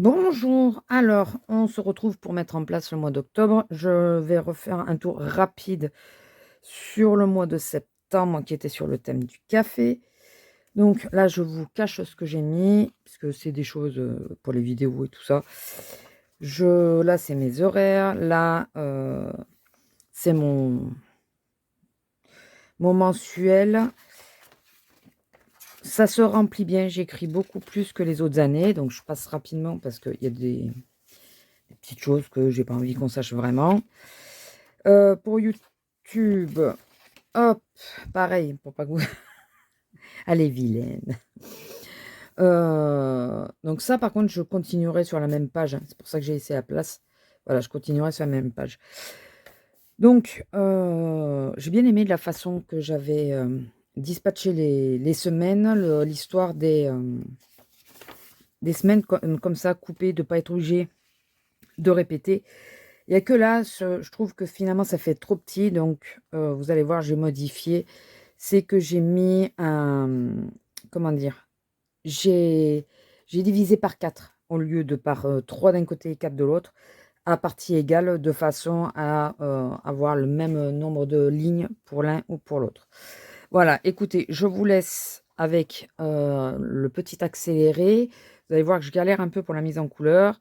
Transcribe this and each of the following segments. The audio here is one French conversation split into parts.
Bonjour, alors on se retrouve pour mettre en place le mois d'octobre. Je vais refaire un tour rapide sur le mois de septembre qui était sur le thème du café. Donc là, je vous cache ce que j'ai mis, puisque c'est des choses pour les vidéos et tout ça. Là, c'est mes horaires. Là, c'est mon mensuel. Ça se remplit bien. J'écris beaucoup plus que les autres années. Donc je passe rapidement parce qu'il y a des petites choses que j'ai pas envie qu'on sache vraiment. Pour YouTube, hop, pareil, pour pas que vous elle est vilaine. Donc ça, par contre, je continuerai sur la même page, hein. C'est pour ça que j'ai laissé la place. Voilà, je continuerai sur la même page. Donc, j'ai bien aimé la façon que j'avais, dispatché les semaines, l'histoire des semaines comme ça, coupées, de pas être obligé de répéter. Il y a que là, je trouve que finalement ça fait trop petit, donc vous allez voir, j'ai modifié. C'est que j'ai mis un, comment dire? J'ai j'ai divisé par 4 au lieu de par, 3 d'un côté et 4 de l'autre, à partie égale, de façon à, avoir le même nombre de lignes pour l'un ou pour l'autre. Voilà, écoutez, je vous laisse avec, le petit accéléré. Vous allez voir que je galère un peu pour la mise en couleur.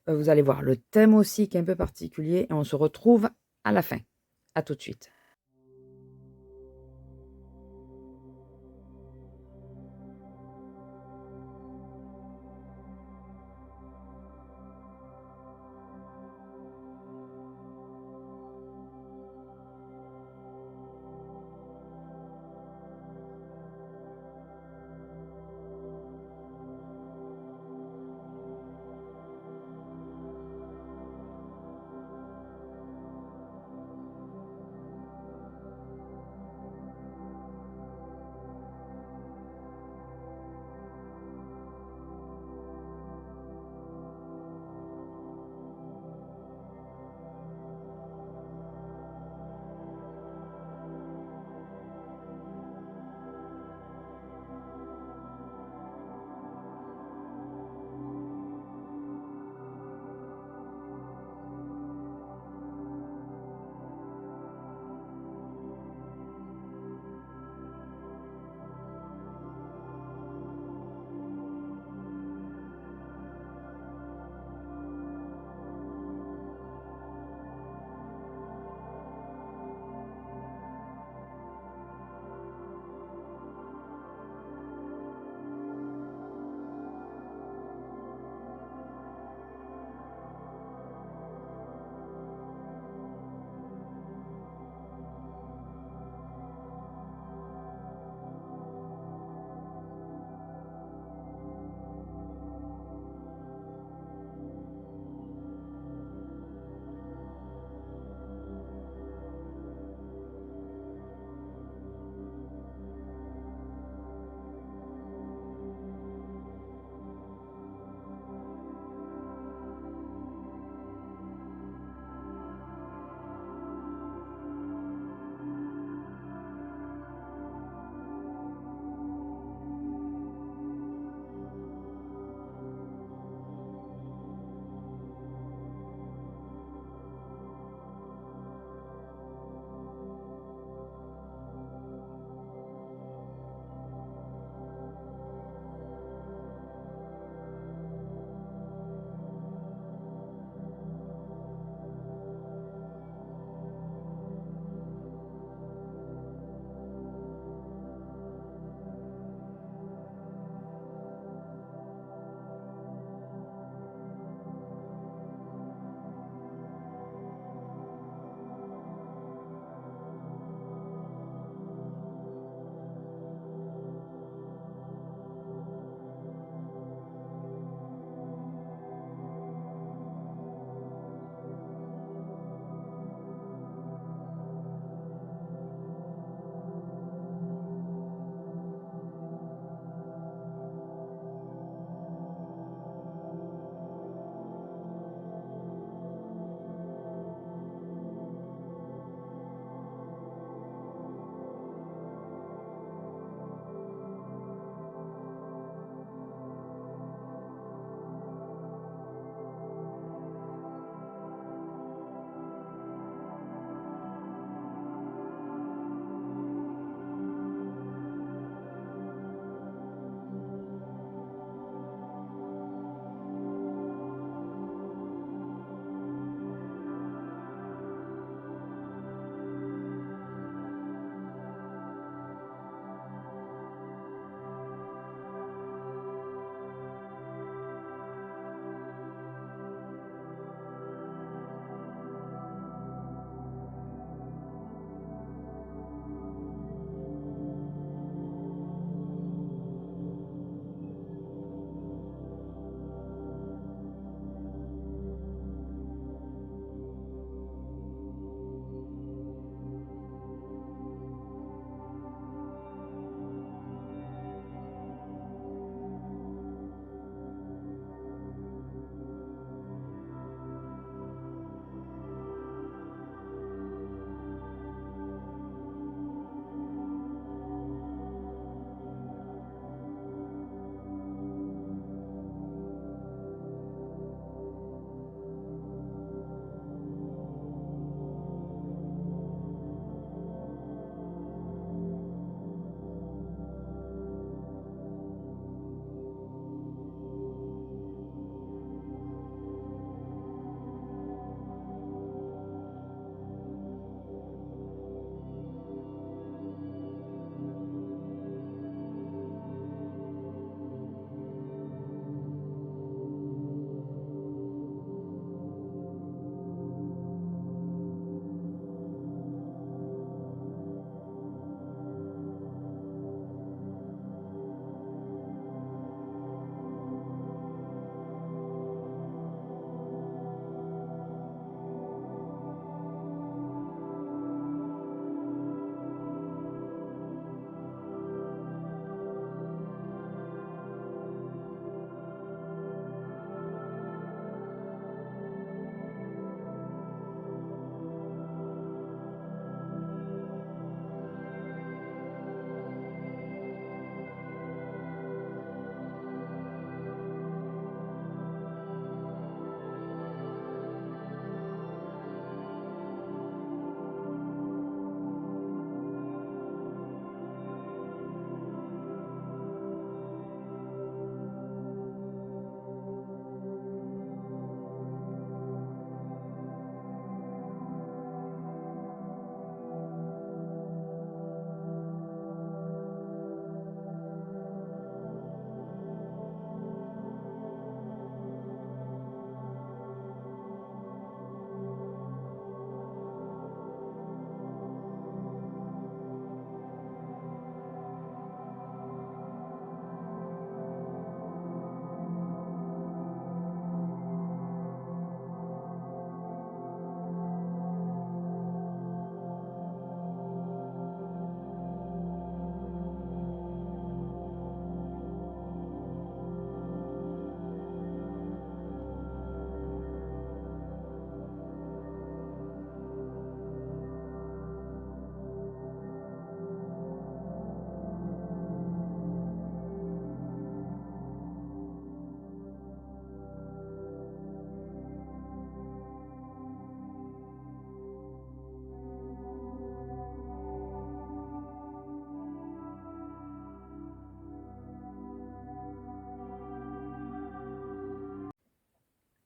Vous allez voir le thème aussi qui est un peu particulier et on se retrouve à la fin. À tout de suite.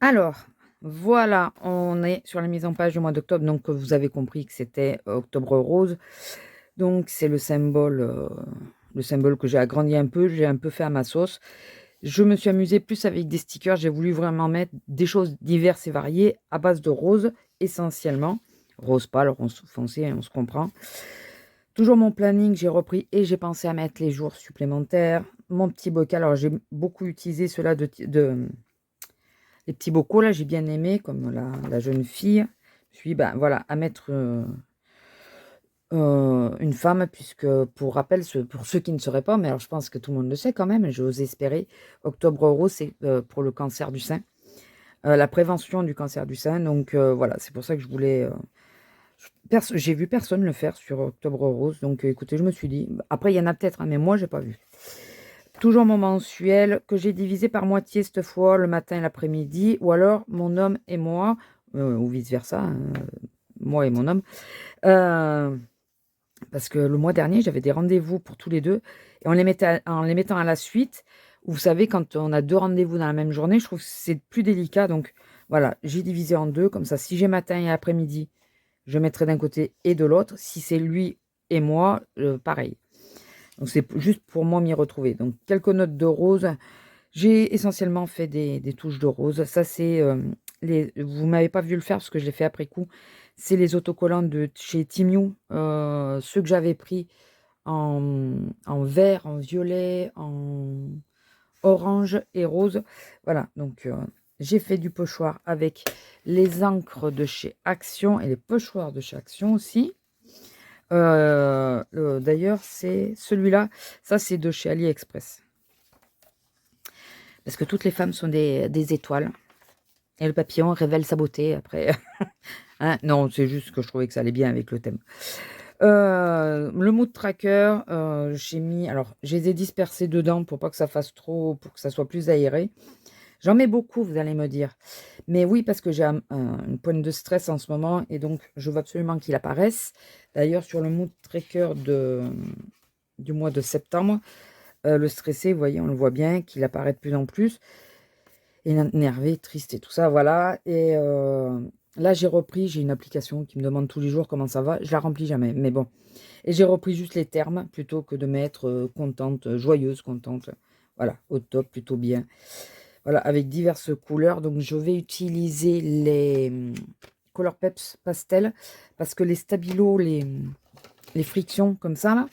Alors, voilà, on est sur la mise en page du mois d'octobre. Donc, vous avez compris que c'était Octobre Rose. Donc, c'est le symbole que j'ai agrandi un peu. J'ai un peu fait à ma sauce. Je me suis amusée plus avec des stickers. J'ai voulu vraiment mettre des choses diverses et variées à base de rose, essentiellement. Rose pâle, rose foncé, on se comprend. Toujours mon planning, j'ai repris et j'ai pensé à mettre les jours supplémentaires. Mon petit bocal, alors j'ai beaucoup utilisé cela les petits bocaux, là, j'ai bien aimé, comme la jeune fille. Puis, ben voilà, à mettre une femme, puisque, pour rappel, pour ceux qui ne sauraient pas, mais alors je pense que tout le monde le sait quand même, j'ose espérer, Octobre Rose, c'est pour le cancer du sein, la prévention du cancer du sein. Donc voilà, c'est pour ça que je voulais... j'ai vu personne le faire sur Octobre Rose, donc écoutez, je me suis dit, après il y en a peut-être, hein, mais moi j'ai pas vu. Toujours mon mensuel que j'ai divisé par moitié cette fois, le matin et l'après-midi, ou alors mon homme et moi, ou vice-versa, hein, moi et mon homme. Parce que le mois dernier, j'avais des rendez-vous pour tous les deux, et en les mettant à la suite, vous savez, quand on a deux rendez-vous dans la même journée, je trouve que c'est plus délicat. Donc voilà, j'ai divisé en deux, comme ça, si j'ai matin et après-midi, je mettrai d'un côté et de l'autre. Si c'est lui et moi, pareil. Donc c'est juste pour moi m'y retrouver. Donc quelques notes de rose. J'ai essentiellement fait des touches de rose. Ça, c'est vous m'avez pas vu le faire parce que je l'ai fait après coup. C'est les autocollants de chez Timiu. Ceux que j'avais pris en vert, en violet, en orange et rose. Voilà, donc j'ai fait du pochoir avec les encres de chez Action et les pochoirs de chez Action aussi. D'ailleurs, c'est celui-là. Ça, c'est de chez AliExpress. Parce que toutes les femmes sont des étoiles. Et le papillon révèle sa beauté après. Hein, non, c'est juste que je trouvais que ça allait bien avec le thème. Le mood tracker, j'ai mis... Alors, je les ai dispersés dedans pour pas que ça fasse trop... Pour que ça soit plus aéré. J'en mets beaucoup, vous allez me dire. Mais oui, parce que j'ai une pointe de stress en ce moment. Et donc, je veux absolument qu'il apparaisse. D'ailleurs, sur le mood tracker du mois de septembre, le stressé, vous voyez, on le voit bien, qu'il apparaît de plus en plus. Énervé, triste et tout ça, voilà. Et là, j'ai une application qui me demande tous les jours comment ça va. Je la remplis jamais, mais bon. Et j'ai repris juste les termes plutôt que de mettre contente, joyeuse, contente. Voilà, au top, plutôt bien. Voilà, avec diverses couleurs. Donc, je vais utiliser les Color Peps Pastel parce que les stabilos, les frictions comme ça, là,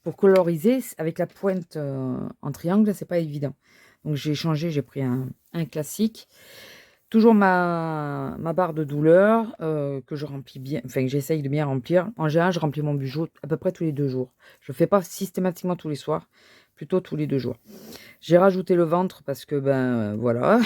pour coloriser, avec la pointe en triangle, c'est pas évident. Donc, j'ai changé, j'ai pris un classique. Toujours ma barre de douleur que je remplis bien, enfin que j'essaye de bien remplir. En général, je remplis mon bijou à peu près tous les 2 jours. Je ne le fais pas systématiquement tous les soirs, plutôt tous les 2 jours. J'ai rajouté le ventre parce que, ben, voilà,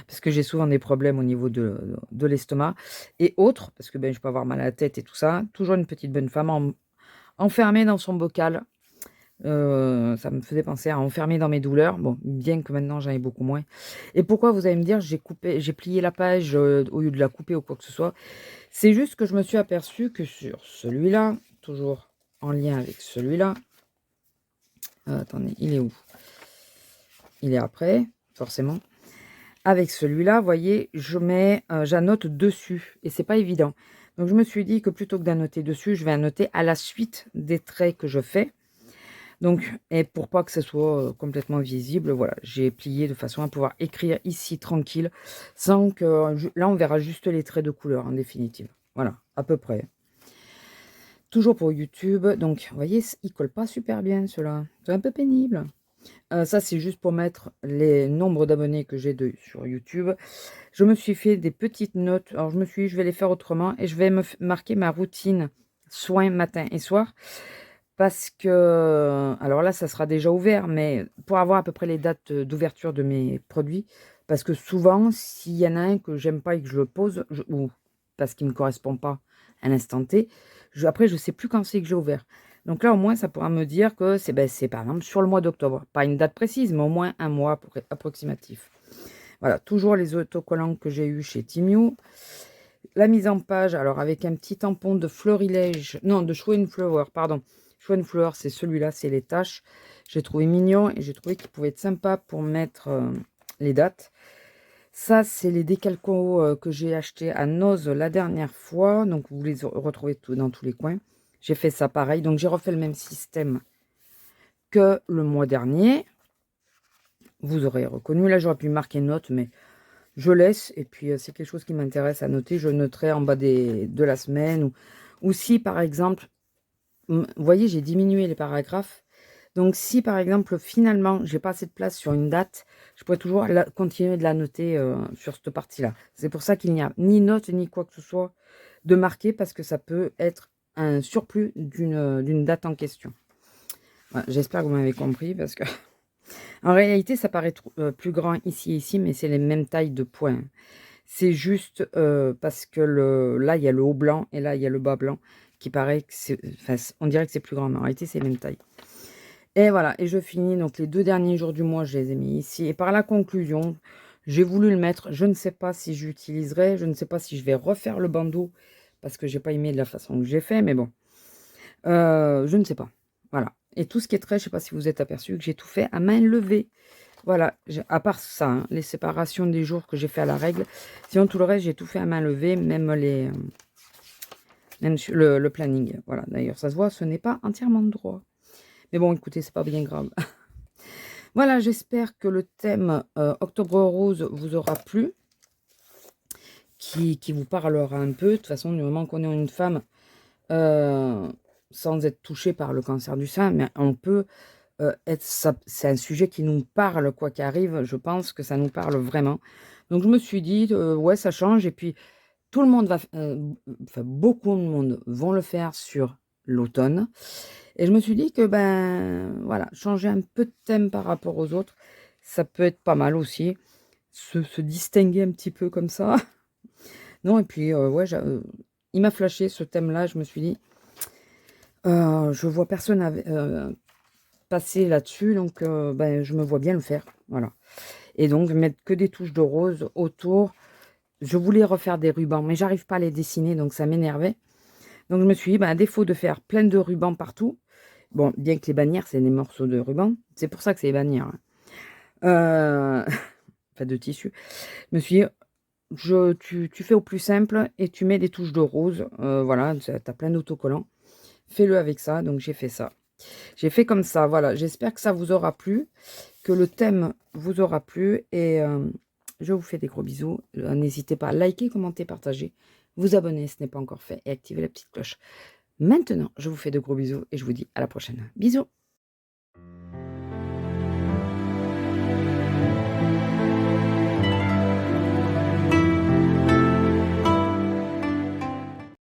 parce que j'ai souvent des problèmes au niveau de l'estomac et autres, parce que, ben, je peux avoir mal à la tête et tout ça. Toujours une petite bonne femme enfermée dans son bocal. Ça me faisait penser à enfermer dans mes douleurs. Bon, bien que maintenant j'en ai beaucoup moins. Et pourquoi, vous allez me dire, j'ai plié la page au lieu de la couper ou quoi que ce soit. C'est juste que je me suis aperçue que sur celui-là, toujours en lien avec celui-là. Attendez, il est où? Il est après, forcément. Avec celui-là, vous voyez, j'annote dessus. Et c'est pas évident. Donc je me suis dit que plutôt que d'annoter dessus, je vais annoter à la suite des traits que je fais. Donc, et pour pas que ce soit complètement visible, voilà, j'ai plié de façon à pouvoir écrire ici tranquille, sans que... Là, on verra juste les traits de couleur en définitive. Voilà, à peu près. Toujours pour YouTube. Donc, vous voyez, il colle pas super bien, cela. C'est un peu pénible. Ça, c'est juste pour mettre les nombres d'abonnés que j'ai sur YouTube. Je me suis fait des petites notes. Alors, je vais les faire autrement. Et je vais me marquer ma routine soins matin et soir. Parce que, alors là, ça sera déjà ouvert, mais pour avoir à peu près les dates d'ouverture de mes produits, parce que souvent, s'il y en a un que j'aime pas et que je le pose, ou parce qu'il ne me correspond pas à l'instant T, après, je sais plus quand c'est que j'ai ouvert. Donc là, au moins, ça pourra me dire que c'est par exemple sur le mois d'octobre. Pas une date précise, mais au moins un mois approximatif. Voilà, toujours les autocollants que j'ai eu chez Timiu. La mise en page, alors avec un petit tampon de florilège, non, de Show and Flower, pardon. Show and Flower, c'est celui-là, c'est les tâches. J'ai trouvé mignon et j'ai trouvé qu'il pouvait être sympa pour mettre les dates. Ça, c'est les décalcos que j'ai achetés à Noz la dernière fois. Donc, vous les retrouvez dans tous les coins. J'ai fait ça pareil. Donc, j'ai refait le même système que le mois dernier. Vous aurez reconnu. Là, j'aurais pu marquer note, mais je laisse. Et puis, c'est quelque chose qui m'intéresse à noter. Je noterai en bas de la semaine. Ou si, par exemple, vous voyez, j'ai diminué les paragraphes. Donc, si, par exemple, finalement, j'ai pas assez de place sur une date, je pourrais toujours continuer de la noter sur cette partie-là. C'est pour ça qu'il n'y a ni note, ni quoi que ce soit de marqué, parce que ça peut être un surplus d'une date en question. Voilà, j'espère que vous m'avez compris, parce que en réalité, ça paraît plus grand ici et ici, mais c'est les mêmes tailles de points. C'est juste parce que là, il y a le haut blanc et là, il y a le bas blanc qui paraît que c'est... Enfin, on dirait que c'est plus grand, mais en réalité, c'est les mêmes tailles. Et voilà, et je finis. Donc, les 2 derniers jours du mois, je les ai mis ici. Et par la conclusion, j'ai voulu le mettre. Je ne sais pas si j'utiliserai. Je ne sais pas si je vais refaire le bandeau parce que j'ai pas aimé de la façon que j'ai fait, mais bon. Je ne sais pas. Voilà. Et tout ce qui est trait, je ne sais pas si vous êtes aperçu que j'ai tout fait à main levée. Voilà, à part ça, hein, les séparations des jours que j'ai fait à la règle. Sinon, tout le reste, j'ai tout fait à main levée, même même sur le planning. Voilà, d'ailleurs, ça se voit, ce n'est pas entièrement droit. Mais bon, écoutez, c'est pas bien grave. Voilà, j'espère que le thème Octobre Rose vous aura plu, qui vous parlera un peu. De toute façon, du moment qu'on est une femme, sans être touchée par le cancer du sein, mais on peut c'est un sujet qui nous parle, quoi qu'arrive. Je pense que ça nous parle vraiment. Donc, je me suis dit, ouais, ça change. Et puis, tout le monde va, enfin, beaucoup de monde vont le faire sur l'automne. Et je me suis dit que, ben, voilà, changer un peu de thème par rapport aux autres, ça peut être pas mal aussi. Se distinguer un petit peu comme ça. Non, et puis, ouais, il m'a flashé ce thème-là. Je me suis dit, je vois personne passer là-dessus, donc ben, je me vois bien le faire. Voilà. Et donc, mettre que des touches de rose autour. Je voulais refaire des rubans, mais j'arrive pas à les dessiner, donc ça m'énervait. Donc, je me suis dit, ben, à défaut de faire plein de rubans partout, bon, bien que les bannières, c'est des morceaux de ruban, c'est pour ça que c'est des bannières. Hein. Enfin, de tissu. Je me suis dit, tu fais au plus simple et tu mets des touches de rose. Voilà, tu as plein d'autocollants. Fais-le avec ça, donc j'ai fait ça. J'ai fait comme ça, voilà. J'espère que ça vous aura plu, que le thème vous aura plu. Et je vous fais des gros bisous. N'hésitez pas à liker, commenter, partager, vous abonner si ce n'est pas encore fait et activer la petite cloche. Maintenant, je vous fais de gros bisous et je vous dis à la prochaine. Bisous!